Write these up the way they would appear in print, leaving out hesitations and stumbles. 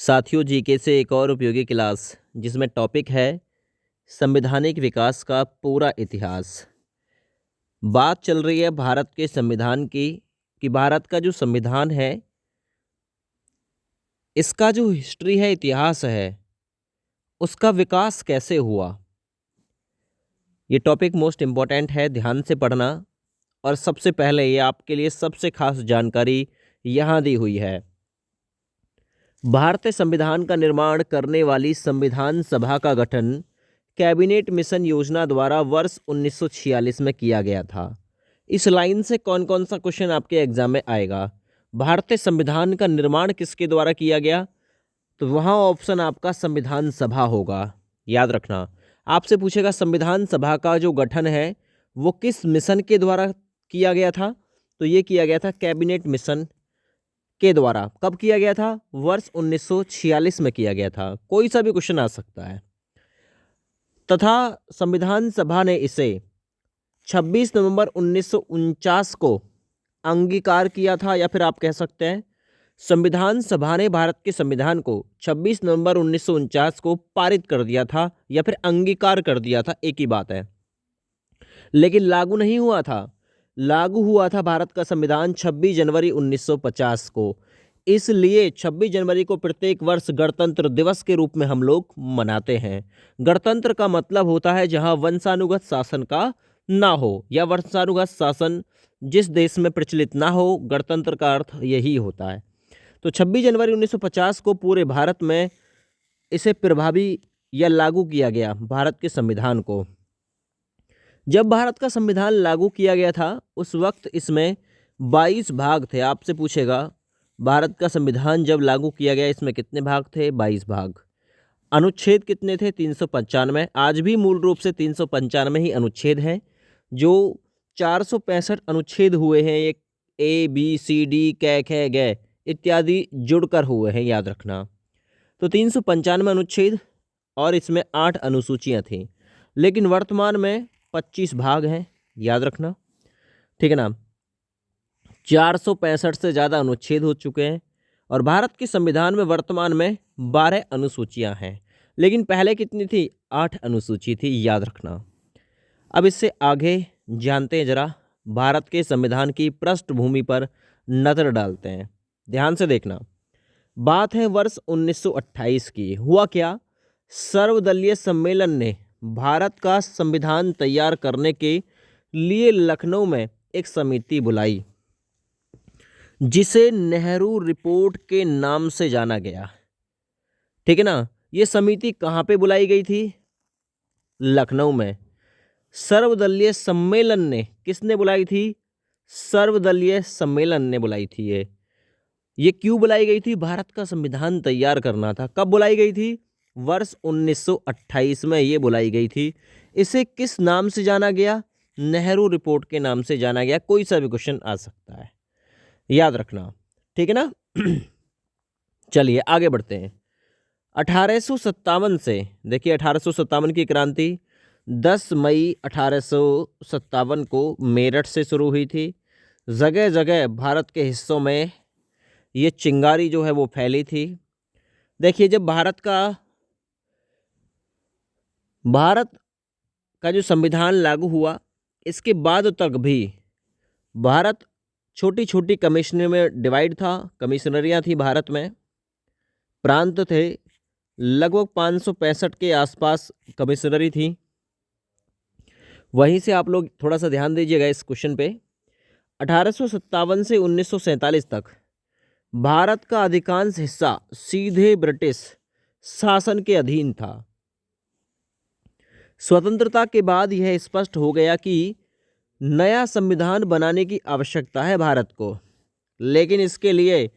साथियों, जीके से एक और उपयोगी क्लास जिसमें टॉपिक है संवैधानिक विकास का पूरा इतिहास। बात चल रही है भारत के संविधान की कि भारत का जो संविधान है इसका जो हिस्ट्री है, इतिहास है, उसका विकास कैसे हुआ। ये टॉपिक मोस्ट इम्पॉर्टेंट है, ध्यान से पढ़ना। और सबसे पहले ये आपके लिए सबसे खास जानकारी यहाँ दी हुई है। भारतीय संविधान का निर्माण करने वाली संविधान सभा का गठन कैबिनेट मिशन योजना द्वारा वर्ष 1946 में किया गया था। इस लाइन से कौन कौन सा क्वेश्चन आपके एग्जाम में आएगा? भारतीय संविधान का निर्माण किसके द्वारा किया गया? तो वहाँ ऑप्शन आपका संविधान सभा होगा। याद रखना, आपसे पूछेगा संविधान सभा का जो गठन है वो किस मिशन के द्वारा किया गया था? तो ये किया गया था कैबिनेट मिशन के द्वारा। कब किया गया था? वर्ष 1946 में किया गया था। कोई सा भी क्वेश्चन आ सकता है। तथा संविधान सभा ने इसे 26 नवंबर 1949 को अंगीकार किया था, या फिर आप कह सकते हैं संविधान सभा ने भारत के संविधान को 26 नवंबर 1949 को पारित कर दिया था, या फिर अंगीकार कर दिया था, एक ही बात है। लेकिन लागू नहीं हुआ था। लागू हुआ था भारत का संविधान 26 जनवरी 1950 को। इसलिए 26 जनवरी को प्रत्येक वर्ष गणतंत्र दिवस के रूप में हम लोग मनाते हैं। गणतंत्र का मतलब होता है जहां वंशानुगत शासन का ना हो, या वंशानुगत शासन जिस देश में प्रचलित ना हो, गणतंत्र का अर्थ यही होता है। तो 26 जनवरी 1950 को पूरे भारत में इसे प्रभावी या लागू किया गया, भारत के संविधान को। जब भारत का संविधान लागू किया गया था उस वक्त इसमें 22 भाग थे। आपसे पूछेगा भारत का संविधान जब लागू किया गया इसमें कितने भाग थे? 22 भाग। अनुच्छेद कितने थे? 395। आज भी मूल रूप से 395 ही अनुच्छेद हैं। जो 465 अनुच्छेद हुए हैं ये A, B, C, D, कै, ख, ग इत्यादि जुड़कर हुए हैं, याद रखना। तो 395 अनुच्छेद और इसमें 8 अनुसूचियां थीं। लेकिन वर्तमान में 25 भाग हैं, याद रखना, ठीक है ना। 465 से ज़्यादा अनुच्छेद हो चुके हैं और भारत के संविधान में वर्तमान में 12 अनुसूचियां हैं। लेकिन पहले कितनी थी? 8 अनुसूची थी, याद रखना। अब इससे आगे जानते हैं, जरा भारत के संविधान की पृष्ठभूमि पर नज़र डालते हैं। ध्यान से देखना। बात है वर्ष 1928 की। हुआ क्या? सर्वदलीय सम्मेलन ने भारत का संविधान तैयार करने के लिए लखनऊ में एक समिति बुलाई जिसे नेहरू रिपोर्ट के नाम से जाना गया, ठीक है ना। ये समिति कहाँ पे बुलाई गई थी? लखनऊ में। सर्वदलीय सम्मेलन ने, किसने बुलाई थी? सर्वदलीय सम्मेलन ने बुलाई थी। ये क्यों बुलाई गई थी? भारत का संविधान तैयार करना था। कब बुलाई गई थी? वर्ष 1928 में ये बुलाई गई थी। इसे किस नाम से जाना गया? नेहरू रिपोर्ट के नाम से जाना गया। कोई सा भी क्वेश्चन आ सकता है, याद रखना, ठीक है ना। चलिए आगे बढ़ते हैं। 1857 से, देखिए 1857 की क्रांति 10 मई 1857 को मेरठ से शुरू हुई थी। जगह जगह भारत के हिस्सों में ये चिंगारी जो है वो फैली थी। देखिए, जब भारत का जो संविधान लागू हुआ इसके बाद तक भी भारत छोटी छोटी कमिश्नरी में डिवाइड था। कमिश्नरियाँ थी भारत में, प्रांत थे, लगभग 565 के आसपास कमिश्नरी थी। वहीं से आप लोग थोड़ा सा ध्यान दीजिएगा इस क्वेश्चन पे। 1857 से 1947 तक भारत का अधिकांश हिस्सा सीधे ब्रिटिश शासन के अधीन था। स्वतंत्रता के बाद यह स्पष्ट हो गया कि नया संविधान बनाने की आवश्यकता है भारत को, लेकिन इसके लिए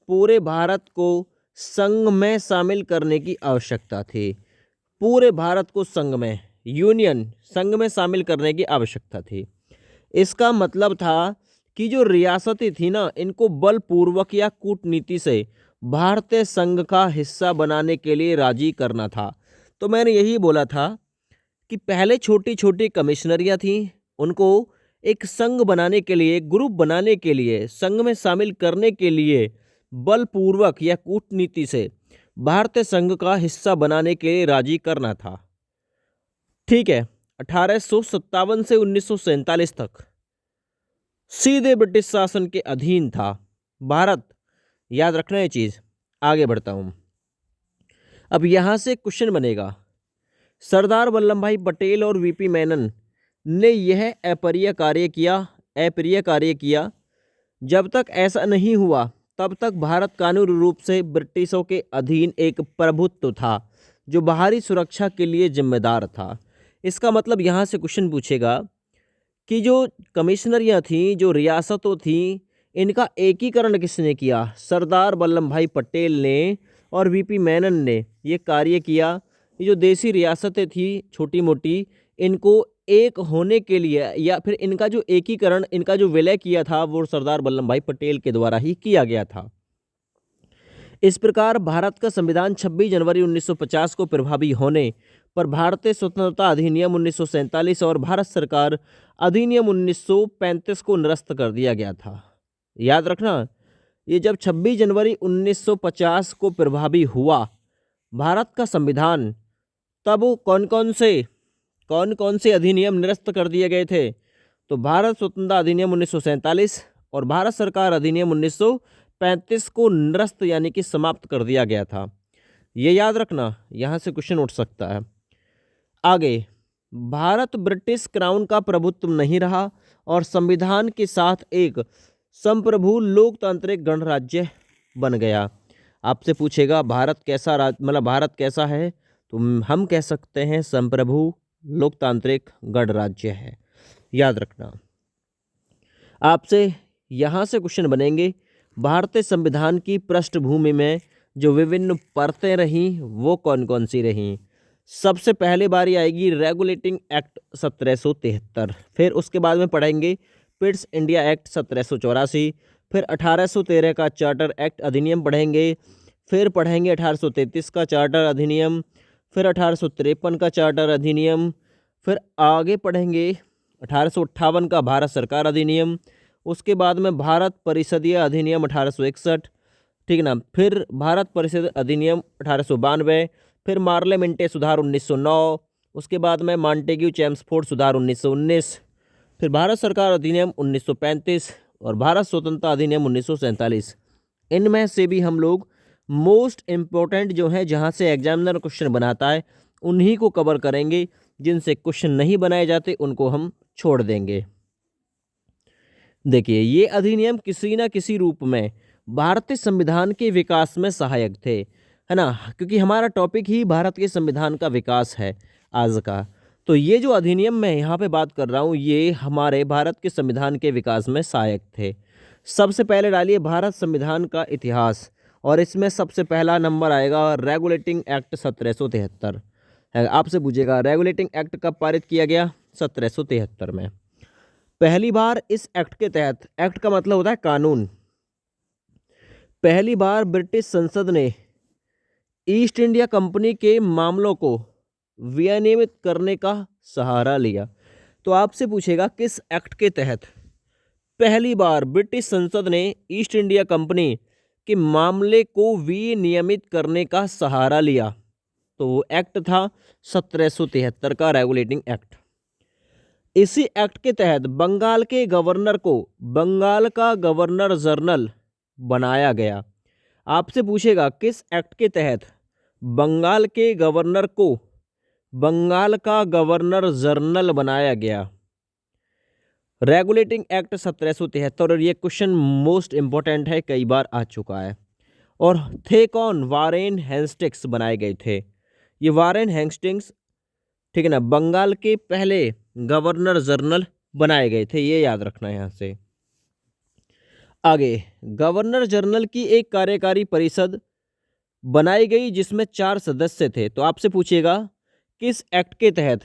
पूरे भारत को संघ में शामिल करने की आवश्यकता थी। पूरे भारत को संघ में, यूनियन, संघ में शामिल करने की आवश्यकता थी। इसका मतलब था कि जो रियासतें थी ना, इनको बलपूर्वक या कूटनीति से भारतीय संघ का हिस्सा बनाने के लिए राजी करना था। तो मैंने यही बोला था कि पहले छोटी छोटी कमिश्नरियाँ थीं, उनको एक संघ बनाने के लिए, एक ग्रुप बनाने के लिए, संघ में शामिल करने के लिए बलपूर्वक या कूटनीति से भारतीय संघ का हिस्सा बनाने के लिए राजी करना था। ठीक है, 1857 से 1947 तक सीधे ब्रिटिश शासन के अधीन था भारत। याद रखना ये चीज। आगे बढ़ता हूं। अब यहां से क्वेश्चन बनेगा, सरदार वल्लभ भाई पटेल और वीपी मेनन ने यह अप्रिय कार्य किया। जब तक ऐसा नहीं हुआ तब तक भारत कानूनी रूप से ब्रिटिशों के अधीन एक प्रभुत्व था जो बाहरी सुरक्षा के लिए जिम्मेदार था। इसका मतलब यहाँ से क्वेश्चन पूछेगा कि जो कमिश्नरियाँ थीं, जो रियासतों थीं, इनका एकीकरण किसने किया? सरदार वल्लभ भाई पटेल ने और वीपी मेनन ने ये कार्य किया। ये जो देसी रियासतें थी छोटी मोटी, इनको एक होने के लिए या फिर इनका जो एकीकरण, इनका जो विलय किया था वो सरदार वल्लभ भाई पटेल के द्वारा ही किया गया था। इस प्रकार भारत का संविधान 26 जनवरी 1950 को प्रभावी होने पर भारतीय स्वतंत्रता अधिनियम 1947 और भारत सरकार अधिनियम 1935 को निरस्त कर दिया गया था। याद रखना, ये जब 26 जनवरी 1950 को प्रभावी हुआ भारत का संविधान, तब कौन कौन से अधिनियम निरस्त कर दिए गए थे? तो भारत स्वतंत्रता अधिनियम 1947 और भारत सरकार अधिनियम 1935 को निरस्त यानी कि समाप्त कर दिया गया था। ये याद रखना, यहाँ से क्वेश्चन उठ सकता है। आगे, भारत ब्रिटिश क्राउन का प्रभुत्व नहीं रहा और संविधान के साथ एक संप्रभु लोकतांत्रिक गणराज्य बन गया। आपसे पूछेगा भारत कैसा भारत कैसा है? तो हम कह सकते हैं संप्रभु लोकतांत्रिक गणराज्य है। याद रखना। आपसे यहाँ से क्वेश्चन बनेंगे, भारतीय संविधान की पृष्ठभूमि में जो विभिन्न परतें रहीं वो कौन कौन सी रहीं? सबसे पहले बारी आएगी रेगुलेटिंग एक्ट 1773, फिर उसके बाद में पढ़ेंगे पिट्स इंडिया एक्ट 1784, फिर 1813 का चार्टर एक्ट अधिनियम पढ़ेंगे, फिर पढ़ेंगे 1833 का चार्टर अधिनियम, फिर 1853 का चार्टर अधिनियम, फिर आगे पढ़ेंगे 1858 का भारत सरकार अधिनियम, उसके बाद में भारत परिषदीय अधिनियम 1861, ठीक ना, फिर भारत परिषद अधिनियम 1892, फिर मार्लेमेंटे सुधार 1909, उसके बाद में मॉन्टेग्यू चेम्सफोर्ड सुधार 1919, फिर भारत सरकार अधिनियम 1935 और भारत स्वतंत्रता अधिनियम 1947। इनमें से भी हम लोग मोस्ट इम्पोर्टेंट जो है, जहां से एग्जामिनर क्वेश्चन बनाता है, उन्हीं को कवर करेंगे। जिनसे क्वेश्चन नहीं बनाए जाते उनको हम छोड़ देंगे। देखिए, ये अधिनियम किसी न किसी रूप में भारतीय संविधान के विकास में सहायक थे, है ना, क्योंकि हमारा टॉपिक ही भारत के संविधान का विकास है आज का। तो ये जो अधिनियम मैं यहाँ पे बात कर रहा हूँ, ये हमारे भारत के संविधान के विकास में सहायक थे। सबसे पहले डालिए भारत संविधान का इतिहास, और इसमें सबसे पहला नंबर आएगा रेगुलेटिंग एक्ट 1773। आपसे पूछेगा रेगुलेटिंग एक्ट कब पारित किया गया? 1773 में। पहली बार इस एक्ट के तहत, एक्ट का मतलब होता है कानून, पहली बार ब्रिटिश संसद ने ईस्ट इंडिया कंपनी के मामलों को विनियमित करने का सहारा लिया। तो आपसे पूछेगा किस एक्ट के तहत पहली बार ब्रिटिश संसद ने ईस्ट इंडिया कंपनी के मामले को विनियमित करने का सहारा लिया? तो वो एक्ट था 1773 का रेगुलेटिंग एक्ट। इसी एक्ट के तहत बंगाल के गवर्नर को बंगाल का गवर्नर जनरल बनाया गया। आपसे पूछेगा किस एक्ट के तहत बंगाल के गवर्नर को बंगाल का गवर्नर जनरल बनाया गया? Regulating act 1773। और ये क्वेश्चन मोस्ट इंपॉर्टेंट है, कई बार आ चुका है। और थे कौन? वारेन हेस्टिंग्स बनाए गए थे। ये वारेन हेस्टिंग्स, ठीक है ना, बंगाल के पहले गवर्नर जनरल बनाए गए थे, ये याद रखना है यहाँ से। आगे, गवर्नर जनरल की एक कार्यकारी परिषद बनाई गई जिसमें 4 सदस्य थे। तो आपसे पूछेगा किस एक्ट के तहत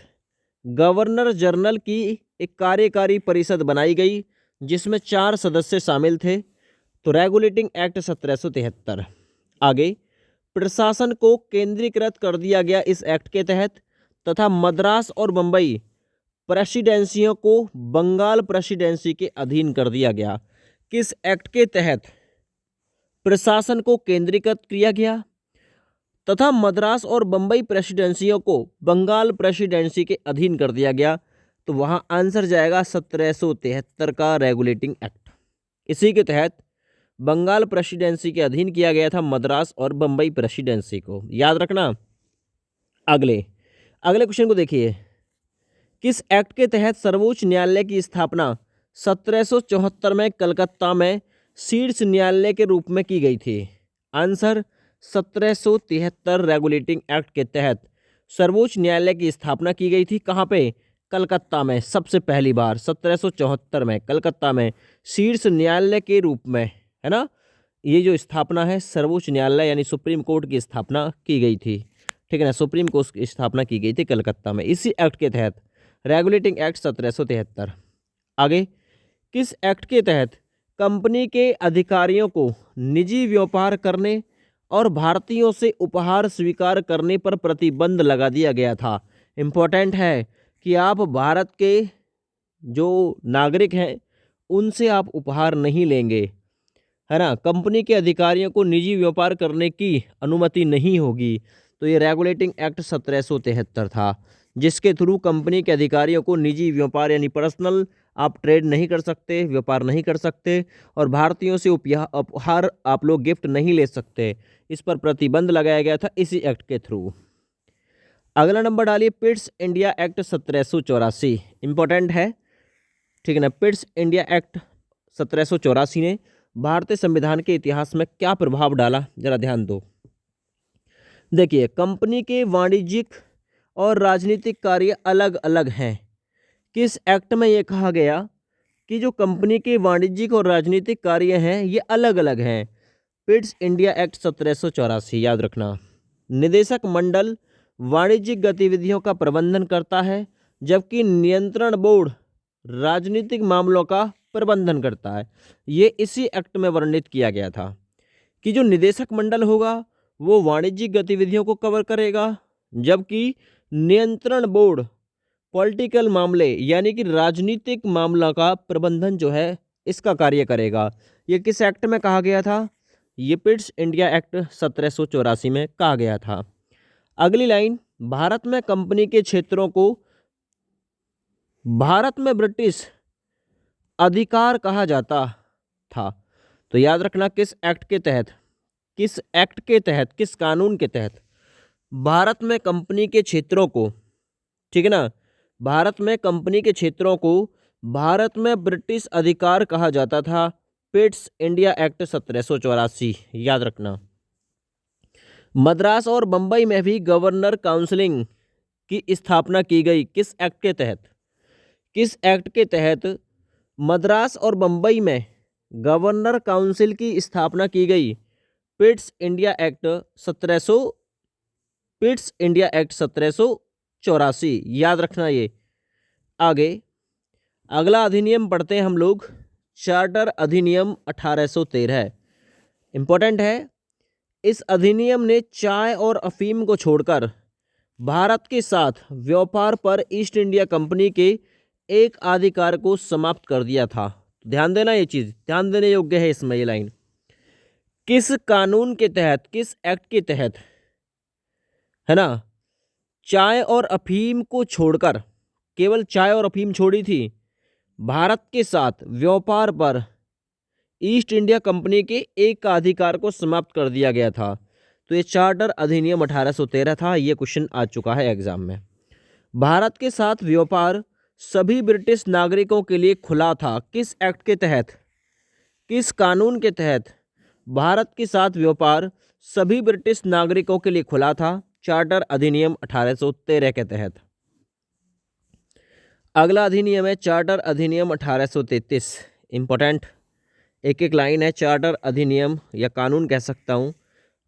गवर्नर जनरल की एक कार्यकारी परिषद बनाई गई जिसमें 4 सदस्य शामिल थे? तो रेगुलेटिंग एक्ट 1773। आगे, प्रशासन को केंद्रीकृत कर दिया गया इस एक्ट के तहत, तथा मद्रास और बंबई प्रेसिडेंसियों को बंगाल प्रेसिडेंसी के अधीन कर दिया गया। किस एक्ट के तहत प्रशासन को केंद्रीकृत किया गया? तथा मद्रास और बम्बई प्रेसिडेंसियों को बंगाल प्रेसिडेंसी के अधीन कर दिया गया। तो वहाँ आंसर जाएगा 1773 का रेगुलेटिंग एक्ट। इसी के तहत बंगाल प्रेसिडेंसी के अधीन किया गया था मद्रास और बम्बई प्रेसिडेंसी को, याद रखना। अगले क्वेश्चन को देखिए, किस एक्ट के तहत सर्वोच्च न्यायालय की स्थापना 1774 में कलकत्ता में शीर्ष न्यायालय के रूप में की गई थी? आंसर 1773 रेगुलेटिंग एक्ट के तहत सर्वोच्च न्यायालय की स्थापना की गई थी। कहाँ पे? कलकत्ता में। सबसे पहली बार 1774 में कलकत्ता में शीर्ष न्यायालय के रूप में, है ना, ये जो स्थापना है सर्वोच्च न्यायालय यानी सुप्रीम कोर्ट की स्थापना की गई थी। ठीक है ना, सुप्रीम कोर्ट की स्थापना की गई थी कलकत्ता में, इसी एक्ट के तहत, रेगुलेटिंग एक्ट 1773। आगे, किस एक्ट के तहत कंपनी के अधिकारियों को निजी व्यापार करने और भारतीयों से उपहार स्वीकार करने पर प्रतिबंध लगा दिया गया था? इम्पोर्टेंट है कि आप भारत के जो नागरिक हैं उनसे आप उपहार नहीं लेंगे, है ना। कंपनी के अधिकारियों को निजी व्यापार करने की अनुमति नहीं होगी। तो ये रेगुलेटिंग एक्ट 1773 था, जिसके थ्रू कंपनी के अधिकारियों को निजी व्यापार यानी पर्सनल आप ट्रेड नहीं कर सकते, व्यापार नहीं कर सकते, और भारतीयों से उपहार आप लोग गिफ्ट नहीं ले सकते। इस पर प्रतिबंध लगाया गया था इसी एक्ट के थ्रू। अगला नंबर डालिए, पिट्स इंडिया एक्ट 1784। इंपॉर्टेंट है, ठीक है ना। पिट्स इंडिया एक्ट 1784 ने भारतीय संविधान के इतिहास में क्या प्रभाव डाला, जरा ध्यान दो। देखिए, कंपनी के वाणिज्यिक और राजनीतिक कार्य अलग अलग हैं। किस एक्ट में ये कहा गया कि जो कंपनी के वाणिज्यिक और राजनीतिक कार्य हैं ये अलग अलग हैं? पिट्स इंडिया एक्ट 1784, याद रखना। निदेशक मंडल वाणिज्यिक गतिविधियों का प्रबंधन करता है, जबकि नियंत्रण बोर्ड राजनीतिक मामलों का प्रबंधन करता है। ये इसी एक्ट में वर्णित किया गया था कि जो निदेशक मंडल होगा वो वाणिज्यिक गतिविधियों को कवर करेगा, जबकि नियंत्रण बोर्ड पॉलिटिकल मामले यानी कि राजनीतिक मामला का प्रबंधन जो है इसका कार्य करेगा। ये किस एक्ट में कहा गया था? ये पिट्स इंडिया एक्ट 1784 में कहा गया था। अगली लाइन, भारत में कंपनी के क्षेत्रों को भारत में ब्रिटिश अधिकार कहा जाता था। तो याद रखना, किस एक्ट के तहत, किस कानून के तहत भारत में कंपनी के क्षेत्रों को, ठीक है ना, भारत में कंपनी के क्षेत्रों को भारत में ब्रिटिश अधिकार कहा जाता था? पिट्स इंडिया एक्ट 1784, याद रखना। मद्रास और बंबई में भी गवर्नर काउंसिलिंग की स्थापना की गई, किस एक्ट के तहत? किस एक्ट के तहत मद्रास और बंबई में गवर्नर काउंसिल की स्थापना की गई? पिट्स इंडिया एक्ट 1784, याद रखना ये। आगे अगला अधिनियम पढ़ते हैं हम लोग, चार्टर अधिनियम 1813। इंपॉर्टेंट है, इस अधिनियम ने चाय और अफीम को छोड़कर भारत के साथ व्यापार पर ईस्ट इंडिया कंपनी के एक अधिकार को समाप्त कर दिया था। ध्यान देना, ये चीज़ ध्यान देने योग्य है इसमें। ये लाइन किस कानून के तहत, किस एक्ट के तहत, है ना, चाय और अफीम को छोड़कर, केवल चाय और अफीम छोड़ी थी, भारत के साथ व्यापार पर ईस्ट इंडिया कंपनी के एक का अधिकार को समाप्त कर दिया गया था? तो ये चार्टर अधिनियम 1813 था। ये क्वेश्चन आ चुका है एग्जाम में। भारत के साथ व्यापार सभी ब्रिटिश नागरिकों के लिए खुला था, किस एक्ट के तहत, किस कानून के तहत भारत के साथ व्यापार सभी ब्रिटिश नागरिकों के लिए खुला था? चार्टर अधिनियम 1813 के तहत। अगला अधिनियम है चार्टर अधिनियम 1833। इंपॉर्टेंट, एक एक लाइन है, चार्टर अधिनियम या कानून कह सकता हूँ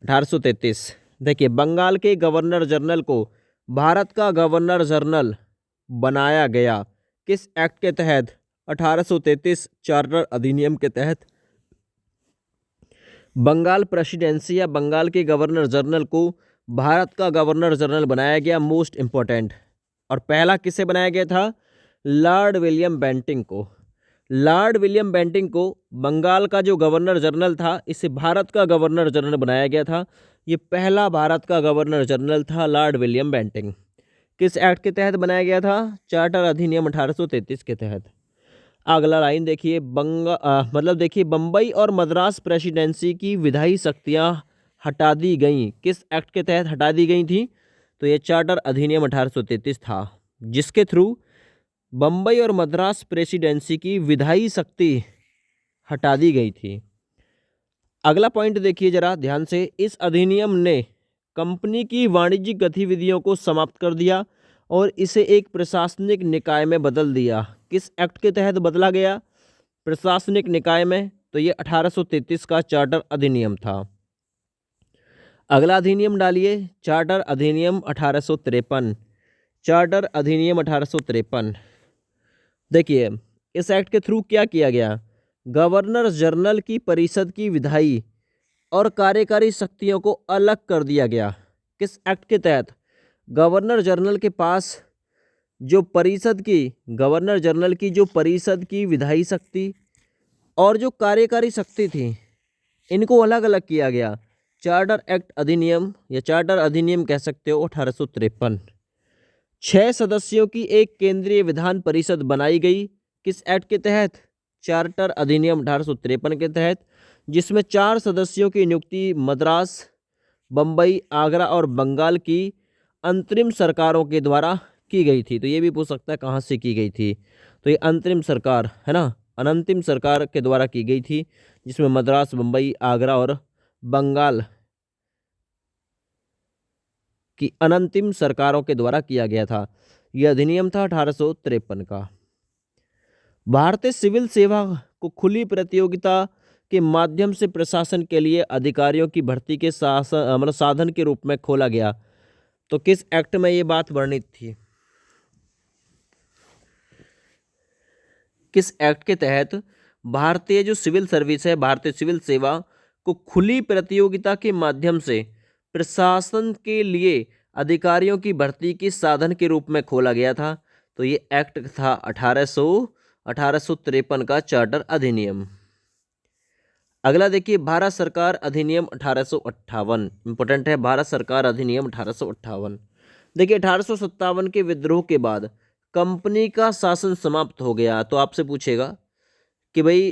1833। देखिए, बंगाल के गवर्नर जनरल को भारत का गवर्नर जनरल बनाया गया, किस एक्ट के तहत? 1833 चार्टर अधिनियम के तहत। बंगाल प्रेसिडेंसी या बंगाल के गवर्नर जनरल को भारत का गवर्नर जनरल बनाया गया, मोस्ट इंपॉर्टेंट। और पहला किसे बनाया गया था? लॉर्ड विलियम बेंटिंग को। लॉर्ड विलियम बेंटिंक को बंगाल का जो गवर्नर जनरल था, इसे भारत का गवर्नर जनरल बनाया गया था। ये पहला भारत का गवर्नर जनरल था लॉर्ड विलियम बेंटिंक। किस एक्ट के तहत बनाया गया था? चार्टर अधिनियम 1833 के तहत। अगला लाइन देखिए, देखिए, बम्बई और मद्रास प्रेसिडेंसी की विधायी शक्तियां हटा दी गईं। किस एक्ट के तहत हटा दी गई थी? तो ये चार्टर अधिनियम 1833 था, जिसके थ्रू बम्बई और मद्रास प्रेसिडेंसी की विधायी शक्ति हटा दी गई थी। अगला पॉइंट देखिए जरा ध्यान से, इस अधिनियम ने कंपनी की वाणिज्यिक गतिविधियों को समाप्त कर दिया और इसे एक प्रशासनिक निकाय में बदल दिया। किस एक्ट के तहत बदला गया? प्रशासनिक निकाय में। तो ये 1833 का चार्टर अधिनियम था। अगला अधिनियम डालिए, चार्टर अधिनियम 1853। चार्टर अधिनियम 1853। देखिए, इस एक्ट के थ्रू क्या किया गया? गवर्नर जनरल की परिषद की विधायी और कार्यकारी शक्तियों को अलग कर दिया गया। किस एक्ट के तहत? गवर्नर जनरल के पास गवर्नर जनरल की जो परिषद की विधायी शक्ति और जो कार्यकारी शक्ति थी, इनको अलग अलग किया गया। चार्टर एक्ट अधिनियम या चार्टर अधिनियम कह सकते हो 1853। 6 सदस्यों की एक केंद्रीय विधान परिषद बनाई गई। किस एक्ट के तहत? चार्टर अधिनियम 1853 के तहत, जिसमें 4 सदस्यों की नियुक्ति मद्रास, बम्बई, आगरा और बंगाल की अंतरिम सरकारों के द्वारा की गई थी। तो ये भी पूछ सकता है कहाँ से की गई थी। तो ये अंतरिम सरकार है ना, अनंतिम सरकार के द्वारा की गई थी, जिसमें मद्रास, बम्बई, आगरा और बंगाल की अनंतिम सरकारों के द्वारा किया गया था। यह अधिनियम था 1853 का। भारतीय सिविल सेवा को खुली प्रतियोगिता के माध्यम से प्रशासन के लिए अधिकारियों की भर्ती के साधन के रूप में खोला गया। तो किस एक्ट में ये बात वर्णित थी? किस एक्ट के तहत भारतीय जो सिविल सर्विस है, भारतीय सिविल सेवा को खुली प्रतियोगिता के माध्यम से प्रशासन के लिए अधिकारियों की भर्ती के साधन के रूप में खोला गया था? तो ये एक्ट था 1853 का चार्टर अधिनियम। अगला देखिए, भारत सरकार अधिनियम 1858। इंपॉर्टेंट है, भारत सरकार अधिनियम 1858। देखिए, 1857 के विद्रोह के बाद कंपनी का शासन समाप्त हो गया। तो आपसे पूछेगा कि भाई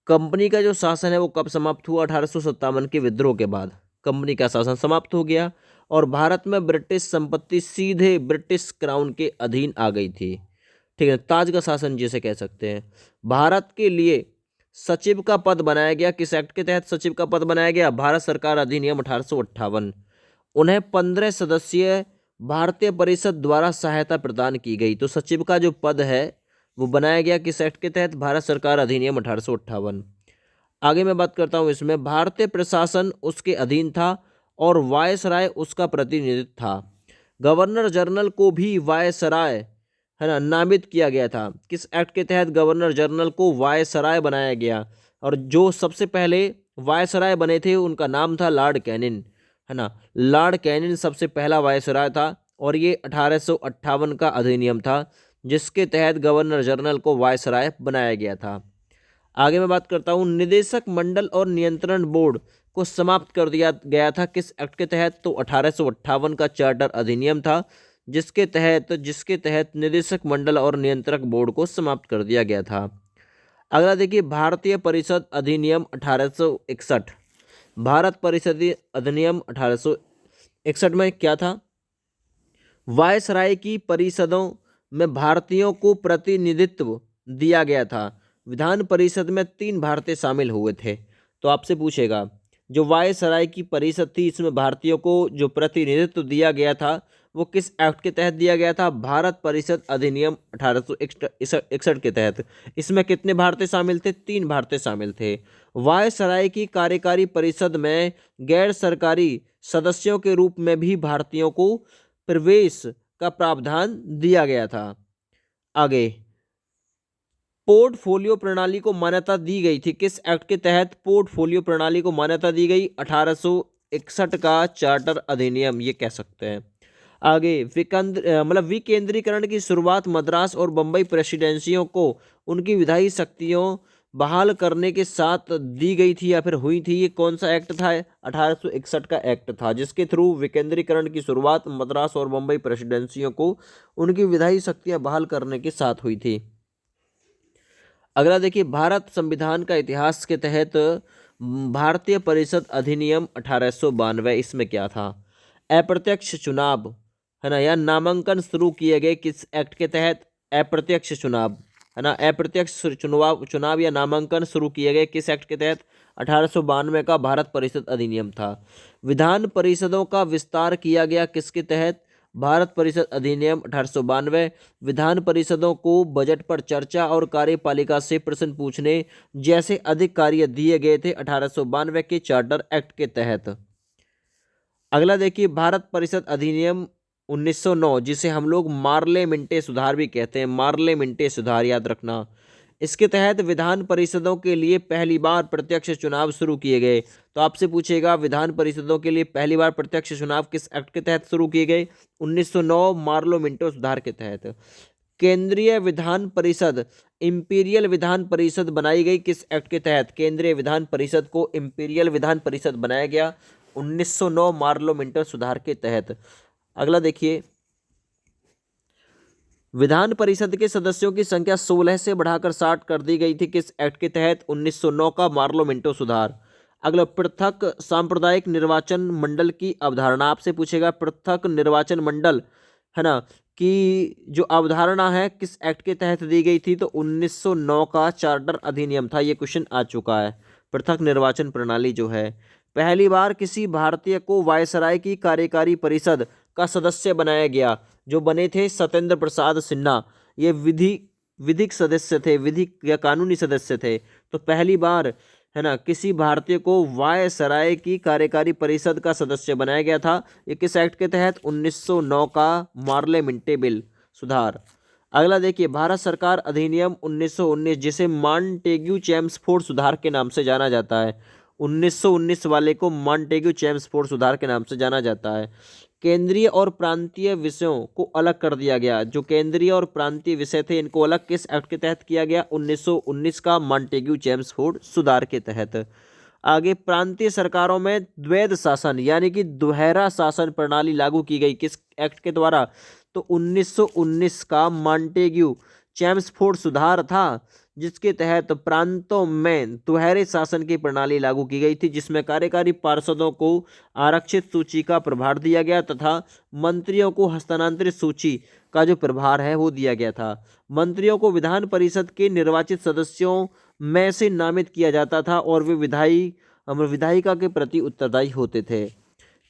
कंपनी का जो शासन है वो कब समाप्त हुआ? 1857 के विद्रोह के बाद कंपनी का शासन समाप्त हो गया और भारत में ब्रिटिश संपत्ति सीधे ब्रिटिश क्राउन के अधीन आ गई थी। ठीक है, ताज का शासन जिसे कह सकते हैं। भारत के लिए सचिव का पद बनाया गया। किस एक्ट के तहत सचिव का पद बनाया गया? भारत सरकार अधिनियम 1858। उन्हें 15 सदस्यीय भारतीय परिषद द्वारा सहायता प्रदान की गई। तो सचिव का जो पद है वो बनाया गया किस एक्ट के तहत? भारत सरकार अधिनियम 1858। आगे मैं बात करता हूँ इसमें, भारतीय प्रशासन उसके अधीन था और वायसराय उसका प्रतिनिधित्व था। गवर्नर जनरल को भी वायसराय है ना नामित किया गया था। किस एक्ट के तहत गवर्नर जनरल को वायसराय बनाया गया? और जो सबसे पहले वायसराय बने थे उनका नाम था लॉर्ड कैनिंग, है ना। लॉर्ड कैनिंग सबसे पहला वायसराय था और ये 1858 का अधिनियम था, जिसके तहत गवर्नर जनरल को वायसराय बनाया गया था। आगे मैं बात करता हूँ, निदेशक मंडल और नियंत्रण बोर्ड को समाप्त कर दिया गया था। किस एक्ट के तहत? तो 1858 का चार्टर अधिनियम था, जिसके तहत निदेशक मंडल और नियंत्रक बोर्ड को समाप्त कर दिया गया था। अगला देखिए, भारतीय परिषद अधिनियम 1861। भारत परिषद अधिनियम 1861 में क्या था? वायसराय की परिषदों में भारतीयों को प्रतिनिधित्व दिया गया था। विधान परिषद में 3 भारतीय शामिल हुए थे। तो आपसे पूछेगा, जो वायसराय की परिषद थी इसमें भारतीयों को जो प्रतिनिधित्व दिया गया था वो किस एक्ट के तहत दिया गया था? भारत परिषद अधिनियम 1861 के तहत। इसमें कितने भारतीय शामिल थे? 3 भारतीय शामिल थे। वायसराय की कार्यकारी परिषद में गैर सरकारी सदस्यों के रूप में भी भारतीयों को प्रवेश का प्रावधान दिया गया था। आगे, पोर्टफोलियो प्रणाली को मान्यता दी गई थी। किस एक्ट के तहत पोर्टफोलियो प्रणाली को मान्यता दी गई? 1861 का चार्टर अधिनियम, ये कह सकते हैं। आगे विकेंद्रीकरण की शुरुआत मद्रास और बम्बई प्रेसिडेंसियों को उनकी विधायी शक्तियों बहाल करने के साथ दी गई थी या फिर हुई थी। ये कौन सा एक्ट था? 1861 का एक्ट था, जिसके थ्रू विकेंद्रीकरण की शुरुआत मद्रास और बम्बई प्रेसिडेंसियों को उनकी विधायी शक्तियां बहाल करने के साथ हुई थी। अगला देखिए, भारत संविधान का इतिहास के तहत भारतीय परिषद अधिनियम 1892, इसमें क्या था? अप्रत्यक्ष चुनाव, है ना, या नामांकन शुरू किए गए किस एक्ट के तहत? अप्रत्यक्ष चुनाव, है ना, अप्रत्यक्ष चुनाव या नामांकन शुरू किए गए किस एक्ट के तहत? 1892 का भारत परिषद अधिनियम था। विधान परिषदों का विस्तार किया गया किसके तहत? भारत परिषद अधिनियम 1892। विधान परिषदों को बजट पर चर्चा और कार्यपालिका से प्रश्न पूछने जैसे अधिक कार्य दिए गए थे 1892 के चार्टर एक्ट के तहत। अगला देखिए, भारत परिषद अधिनियम 1909, जिसे हम लोग मार्ले मिंटे सुधार भी कहते हैं, मार्ले मिंटे सुधार याद रखना। इसके तहत विधान परिषदों के लिए पहली बार प्रत्यक्ष चुनाव शुरू किए गए। तो आपसे पूछेगा, विधान परिषदों के लिए पहली बार प्रत्यक्ष चुनाव किस एक्ट के तहत शुरू किए गए? 1909 मार्लो मिंटो सुधार के तहत। केंद्रीय विधान परिषद इंपीरियल विधान परिषद बनाई गई किस एक्ट के तहत? केंद्रीय विधान परिषद को इंपीरियल विधान परिषद बनाया गया 1909 मार्लो मिंटो सुधार के तहत। अगला देखिए, विधान परिषद के सदस्यों की संख्या 16 से बढ़ाकर 60 कर दी गई थी किस एक्ट के तहत? 1909 का मार्लो मिंटो सुधार। अगला, पृथक सांप्रदायिक निर्वाचन मंडल की अवधारणा आपसे पूछेगा। पृथक निर्वाचन मंडल, है ना, की जो अवधारणा है किस एक्ट के तहत दी गई थी? तो 1909 का चार्टर अधिनियम था। ये क्वेश्चन आ चुका है। पृथक निर्वाचन प्रणाली जो है, पहली बार किसी भारतीय को वायसराय की कार्यकारी परिषद का सदस्य बनाया गया, जो बने थे सत्येंद्र प्रसाद सिन्हा। ये विधिक सदस्य थे, विधिक या कानूनी सदस्य थे। तो पहली बार, है ना, किसी भारतीय को वायसराय की कार्यकारी परिषद का सदस्य बनाया गया था। ये किस एक्ट के तहत? 1909 का मार्ले मिंटे बिल सुधार। अगला देखिए, भारत सरकार अधिनियम 1919, जिसे मॉन्टेग्यू चेम्सफोर्ड सुधार के नाम से जाना जाता है। 1919 वाले को मॉन्टेग्यू चेम्सफोर्ड सुधार के नाम से जाना जाता है। केंद्रीय और प्रांतीय विषयों को अलग कर दिया गया। जो केंद्रीय और प्रांतीय विषय थे, इनको अलग किस एक्ट के तहत किया गया? 1919 का मॉन्टेग्यू चेम्सफोर्ड सुधार के तहत। आगे, प्रांतीय सरकारों में द्वैध शासन यानी कि दोहरा शासन प्रणाली लागू की गई किस एक्ट के द्वारा? तो 1919 का मॉन्टेग्यू चेम्सफोर्ड सुधार था, जिसके तहत प्रांतों में दोहरे शासन की प्रणाली लागू की गई थी, जिसमें कार्यकारी पार्षदों को आरक्षित सूची का प्रभार दिया गया तथा मंत्रियों को हस्तांतरित सूची का जो प्रभार है वो दिया गया था। मंत्रियों को विधान परिषद के निर्वाचित सदस्यों में से नामित किया जाता था और वे विधायिका के प्रति उत्तरदायी होते थे।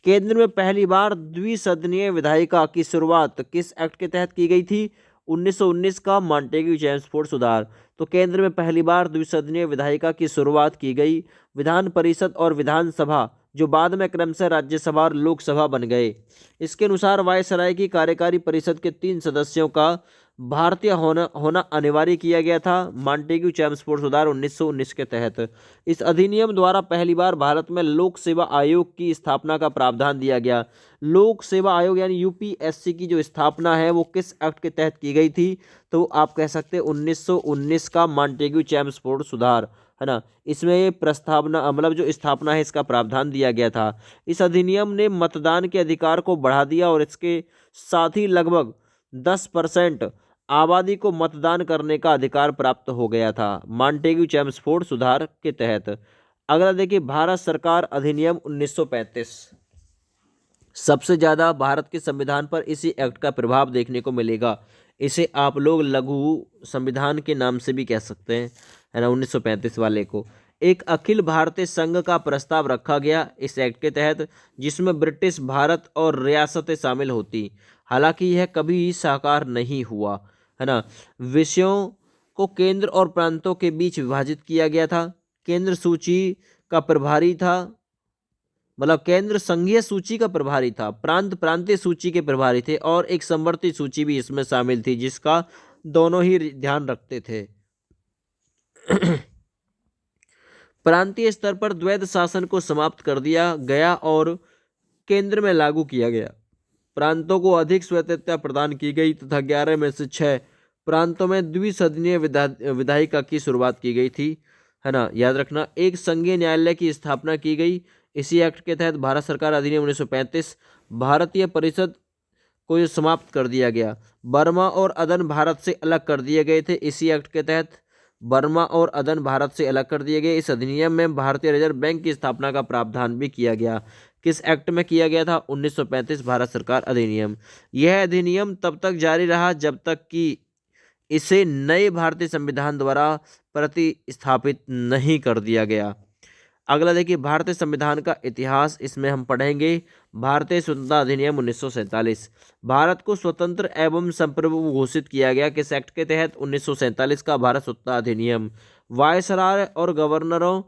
केंद्र में पहली बार द्विसदनीय विधायिका की शुरुआत किस एक्ट के तहत की गई थी? 1919 का मॉन्टेग्यू चेम्सफोर्ड सुधार। तो केंद्र में पहली बार द्विसदनीय विधायिका की शुरुआत की गई। विधान परिषद और विधानसभा, जो बाद में क्रमशः राज्यसभा और लोकसभा बन गए। इसके अनुसार वायसराय की कार्यकारी परिषद के 3 सदस्यों का भारतीय होना अनिवार्य किया गया था, मॉन्टेग्यू चेम्सफोर्ड सुधार 1919 के तहत। इस अधिनियम द्वारा पहली बार भारत में लोक सेवा आयोग की स्थापना का प्रावधान दिया गया। लोक सेवा आयोग यानी यूपीएससी की जो स्थापना है वो किस एक्ट के तहत की गई थी? तो आप कह सकते हैं 1919 का मॉन्टेग्यू चेम्सफोर्ड सुधार, है ना। इसमें ये प्रस्तावना जो स्थापना है इसका प्रावधान दिया गया था। इस अधिनियम ने मतदान के अधिकार को बढ़ा दिया और इसके साथ ही लगभग 10% आबादी को मतदान करने का अधिकार प्राप्त हो गया था, मॉन्टेग्यू चेम्सफोर्ड सुधार के तहत। अगला देखिए, भारत सरकार अधिनियम 1935। सबसे ज़्यादा भारत के संविधान पर इसी एक्ट का प्रभाव देखने को मिलेगा। इसे आप लोग लघु संविधान के नाम से भी कह सकते हैं, है ना, 1935 वाले को। एक अखिल भारतीय संघ का प्रस्ताव रखा गया इस एक्ट के तहत, जिसमें ब्रिटिश भारत और रियासतें शामिल होती। हालांकि यह कभी साकार नहीं हुआ, है ना। विषयों को केंद्र और प्रांतों के बीच विभाजित किया गया था। केंद्र सूची का प्रभारी था, केंद्र संघीय सूची का प्रभारी था, प्रांत प्रांतीय सूची के प्रभारी थे और एक समवर्ती सूची भी इसमें शामिल थी, जिसका दोनों ही ध्यान रखते थे। प्रांतीय स्तर पर द्वैध शासन को समाप्त कर दिया गया और केंद्र में लागू किया गया। प्रांतों को अधिक स्वायत्तता प्रदान की गई तथा 11 में से 6 प्रांतों में द्विसदनीय विधायिका की शुरुआत की गई थी, है ना। याद रखना, एक संघीय न्यायालय की स्थापना की गई। इसी एक्ट के तहत भारत सरकार अधिनियम 1935 भारतीय परिषद को ये समाप्त कर दिया गया। बर्मा और अदन भारत से अलग कर दिए गए थे। इसी एक्ट के तहत बर्मा और अदन भारत से अलग कर दिए गए। इस अधिनियम में भारतीय रिजर्व बैंक की स्थापना का प्रावधान भी किया गया। किस एक्ट में किया गया था? 1935 भारत सरकार अधिनियम। यह अधिनियम तब तक जारी रहा जब तक कि इसे नए भारतीय संविधान द्वारा प्रतिस्थापित नहीं कर दिया गया। अगला देखिए, भारतीय संविधान का इतिहास, इसमें हम पढ़ेंगे भारतीय स्वतंत्रता अधिनियम 1947। भारत को स्वतंत्र एवं संप्रभु घोषित किया गया। किस एक्ट के तहत? 1947 का भारत स्वतंत्रता अधिनियम। वायसराय और गवर्नरों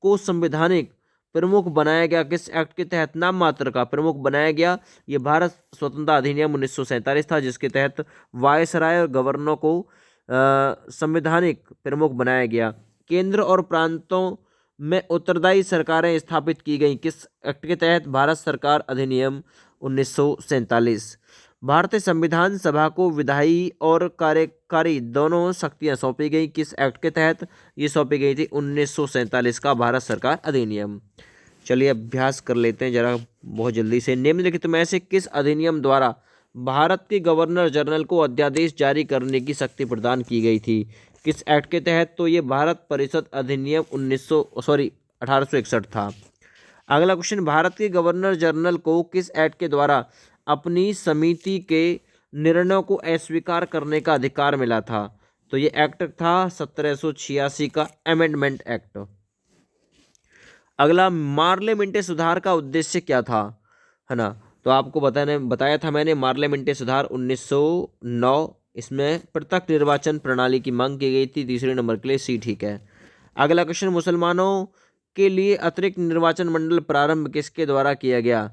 को संवैधानिक प्रमुख बनाया गया। किस एक्ट के तहत? नाम मात्र का प्रमुख बनाया गया। ये भारत स्वतंत्रता अधिनियम 1947 था, जिसके तहत वायसराय और गवर्नरों को संवैधानिक प्रमुख बनाया गया। केंद्र और प्रांतों में उत्तरदायी सरकारें स्थापित की गई। किस एक्ट के तहत? भारत सरकार अधिनियम 1947। भारतीय संविधान सभा को विधायी और कार्यकारी दोनों शक्तियां सौंपी गई। किस एक्ट के तहत ये सौंपी गई थी? 1947 का भारत सरकार अधिनियम। चलिए अभ्यास कर लेते हैं जरा बहुत जल्दी से। निम्नलिखित में से किस अधिनियम द्वारा भारत के गवर्नर जनरल को अध्यादेश जारी करने की शक्ति प्रदान की गई थी? किस एक्ट के तहत? तो ये भारत परिषद अधिनियम 1861 था। अगला क्वेश्चन, भारत के गवर्नर जनरल को किस एक्ट के द्वारा अपनी समिति के निर्णयों को अस्वीकार करने का अधिकार मिला था? तो ये एक्ट था 1786 का अमेंडमेंट एक्ट। अगला, मार्लेमेंटे सुधार का उद्देश्य क्या था, है ना। तो आपको बताया था मैंने, मार्लेमेंटे सुधार 1909, इसमें पृथक निर्वाचन प्रणाली की मांग की गई थी। तीसरे नंबर के लिए सी ठीक है। अगला क्वेश्चन, मुसलमानों के लिए अतिरिक्त निर्वाचन मंडल प्रारंभ किसके द्वारा किया गया?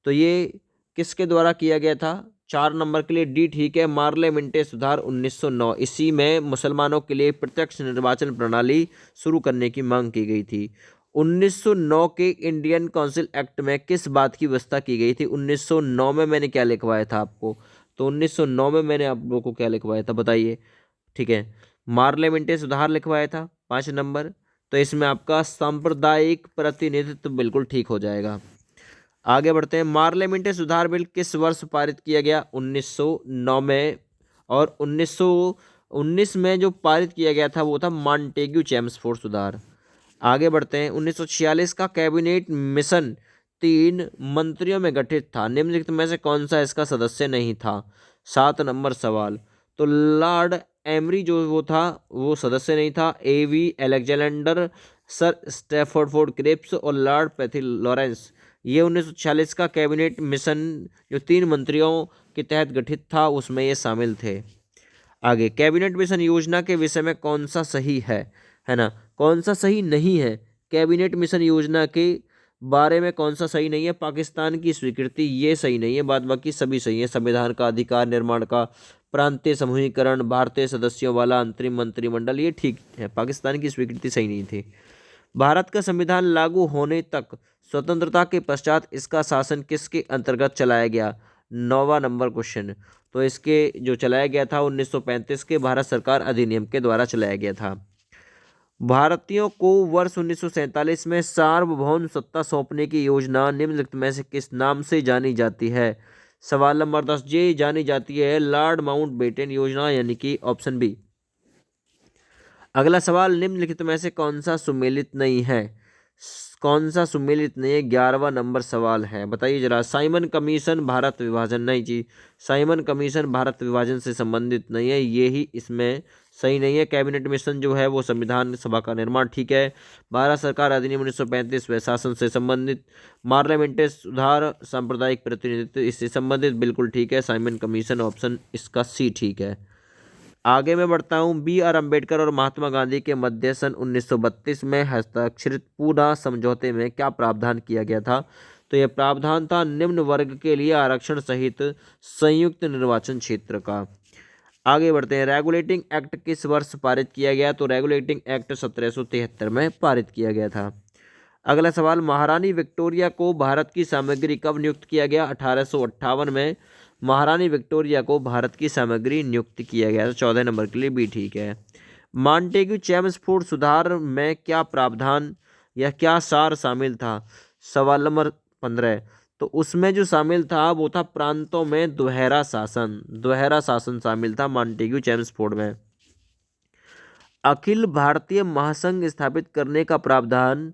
तो ये किसके द्वारा किया गया था? 4 नंबर के लिए डी ठीक है, मार्लेमेंटे सुधार 1909। इसी में मुसलमानों के लिए प्रत्यक्ष निर्वाचन प्रणाली शुरू करने की मांग की गई थी। 1909 के इंडियन काउंसिल एक्ट में किस बात की व्यवस्था की गई थी? 1909 में मैंने क्या लिखवाया था आपको? तो 1909 में मैंने आप लोगों को क्या लिखवाया था बताइए? ठीक है, मार्लेमेंटे सुधार लिखवाया था 5 नंबर। तो इसमें आपका सांप्रदायिक प्रतिनिधित्व बिल्कुल ठीक हो जाएगा। आगे बढ़ते हैं। मार्लेमेंटे सुधार बिल किस वर्ष पारित किया गया? 1909 में। और 1919 में जो पारित किया गया था वो था मॉन्टेग्यू चेम्सफोर्ड सुधार। आगे बढ़ते हैं। 1946 का कैबिनेट मिशन 3 मंत्रियों में गठित था। निम्नलिखित में से कौन सा इसका सदस्य नहीं था? 7 नंबर सवाल। तो लॉर्ड एमरी जो वो था वो सदस्य नहीं था। एवी अलेक्जेंडर, सर स्टैफोर्ड क्रिप्स और लॉर्ड पैथिल लॉरेंस, ये 1946 का कैबिनेट मिशन जो 3 मंत्रियों के तहत गठित था उसमें ये शामिल थे। आगे, कैबिनेट मिशन योजना के विषय में कौन सा सही है ना, कौन सा सही नहीं है? कैबिनेट मिशन योजना के बारे में कौन सा सही नहीं है? पाकिस्तान की स्वीकृति, ये सही नहीं है, बाद बाकी सभी सही है। संविधान का अधिकार निर्माण का, प्रांतीय समूहीकरण, भारतीय सदस्यों वाला अंतरिम मंत्रिमंडल, ये ठीक है। पाकिस्तान की स्वीकृति सही नहीं थी। भारत का संविधान लागू होने तक स्वतंत्रता के पश्चात इसका शासन किसके अंतर्गत चलाया गया? 9वां नंबर क्वेश्चन। तो इसके जो चलाया गया था 1935 के भारत सरकार अधिनियम के द्वारा चलाया गया था। भारतीयों को वर्ष 1947 में सार्वभौम सत्ता सौंपने की योजना निम्नलिखित में से किस नाम से जानी जाती है? सवाल नंबर 10, ये जानी जाती है लॉर्ड माउंटबेटन योजना, यानी कि ऑप्शन बी। अगला सवाल, निम्नलिखित में से कौन सा सुमेलित नहीं है? कौन सा सुमेलित नहीं है? 11वां नंबर सवाल है, बताइए जरा। साइमन कमीशन भारत विभाजन, नहीं जी, साइमन कमीशन भारत विभाजन से संबंधित नहीं है, ये ही इसमें सही नहीं है। कैबिनेट मिशन जो है वो संविधान सभा का निर्माण, ठीक है। भारत सरकार अधिनियम 1935 व शासन से संबंधित। मार्लियामेंटे सुधार सांप्रदायिक प्रतिनिधित्व, इससे संबंधित, बिल्कुल ठीक है। साइमन कमीशन ऑप्शन इसका सी ठीक है। आगे मैं बढ़ता हूँ। B.R. अम्बेडकर और महात्मा गांधी के मध्य सन 1932 में हस्ताक्षरित पूना समझौते में क्या प्रावधान किया गया था? तो यह प्रावधान था निम्न वर्ग के लिए आरक्षण सहित संयुक्त निर्वाचन क्षेत्र का। आगे बढ़ते हैं। रेगुलेटिंग एक्ट किस वर्ष पारित किया गया? तो रेगुलेटिंग एक्ट 1773 में पारित किया गया था। अगला सवाल, महारानी विक्टोरिया को भारत की सामग्री कब नियुक्त किया गया? 1858 में महारानी विक्टोरिया को भारत की सामग्री नियुक्त किया गया। तो 14 नंबर के लिए बी ठीक है। मॉन्टेग्यू चेम्सफोर्ड सुधार में क्या प्रावधान या क्या सार शामिल था? सवाल नंबर 15। तो उसमें जो शामिल था वो था प्रांतों में दोहरा शासन शामिल था मॉन्टेग्यू चेम्सफोर्ड में। अखिल भारतीय महासंघ स्थापित करने का प्रावधान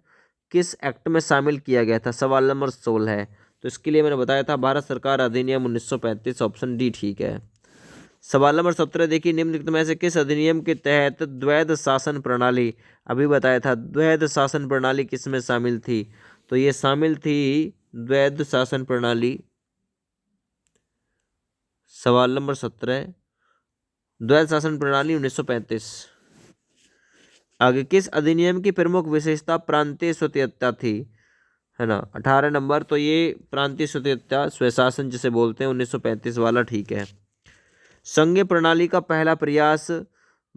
किस एक्ट में शामिल किया गया था? सवाल नंबर 16 है। तो इसके लिए मैंने बताया था भारत सरकार अधिनियम 1935, ऑप्शन डी ठीक है। सवाल नंबर 17 देखिए, निम्नलिखित में से किस अधिनियम के तहत द्वैध शासन प्रणाली, अभी बताया था द्वैध शासन प्रणाली किस में शामिल थी? तो ये शामिल थी द्वैध शासन प्रणाली। सवाल नंबर 17, द्वैध शासन प्रणाली 1935। आगे, किस अधिनियम की प्रमुख विशेषता प्रांतीय स्वतंत्रता थी? है ना, 18 नंबर। तो ये प्रांतीय स्वतंत्रता, स्वशासन जिसे बोलते हैं, 1935 वाला ठीक है। संघीय प्रणाली का पहला प्रयास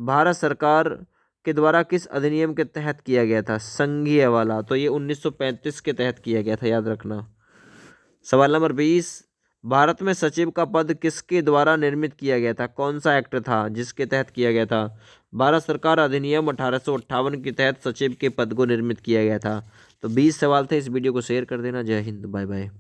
भारत सरकार के द्वारा किस अधिनियम के तहत किया गया था? संघीय वाला, तो ये 1935 के तहत किया गया था, याद रखना। सवाल नंबर 20, भारत में सचिव का पद किसके द्वारा निर्मित किया गया था? कौन सा एक्ट था जिसके तहत किया गया था? भारत सरकार अधिनियम 1858 के तहत सचिव के पद को निर्मित किया गया था। तो 20 सवाल थे। इस वीडियो को शेयर कर देना। जय हिंद, बाय बाय।